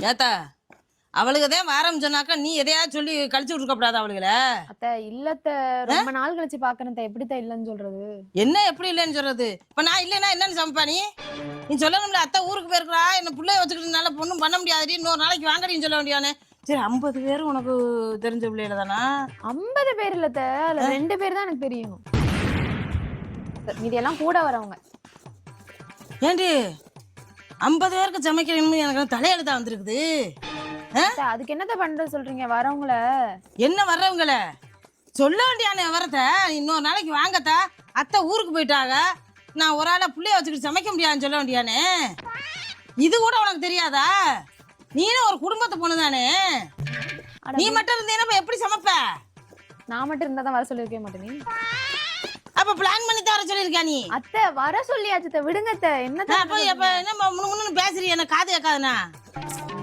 ஏத்தா அவளுக்கு தான் வாரம் சொன்னாக்கா நீ எதையாவது சொல்லி கழிச்சு விட்டுருக்கப்படாது அவளுகளை. அத்தை இல்லத்த ரொம்ப நாள் கழிச்சு பாக்குறேன். எப்படித்தான் இல்லைன்னு சொல்றது? என்ன எப்படி இல்லைன்னு சொல்றது? இப்ப நான் இல்லைன்னா என்னன்னு சமைப்பா நீ? நீ சொல்லணும்ல, அத்தை ஊருக்கு போயிருக்கிறா, என்ன பிள்ளைய வச்சுக்கிட்டனால பொண்ணும் பண்ண முடியாதுடி, இன்னொரு நாளைக்கு வாங்கடின்னு சொல்ல வேண்டியானே. சரி 50 பேர் உனக்கு தெரிஞ்ச பிள்ளைல தானா? 50 பேர் இல்லத்த, அதுல 2 பேர் தான் எனக்கு தெரியும். மீதியெல்லாம் கூட வரவங்க. ஏண்டி 50 பேருக்கு சமைக்கணும்னு எனக்கு தலையெழுத்தா வந்திருக்குது. அதுக்கு என்னத்த பண்றது சொல்றீங்க? வரவங்கள என்ன வர்றவங்கள சொல்ல வேண்டியானே வரத்த. இன்னொரு நாளைக்கு வாங்கத்தா, அத்தை ஊருக்கு போயிட்டாங்க, நான் ஒரு ஆளை பிள்ளைய வச்சுக்கிட்டு சமைக்க முடியாதுன்னு சொல்ல வேண்டியானே. இது கூட உனக்கு தெரியாதா? நீனும் ஒரு குடும்பத்தை பொண்ணுதானே. நீ மட்டும் இருந்தேன்னா எப்படி சமைப்ப? நான் மட்டும் இருந்தா தான் வர சொல்லிருக்கே மாட்டேன். நீ அப்ப பிளான் பண்ணி தான் வர சொல்லிருக்கா நீ? அத்தை வர சொல்லியாச்சு, விடுங்க அத்தை. என்ன என்ன முன்னு பேசுறீ, என்ன காது கேட்காதுண்ணா?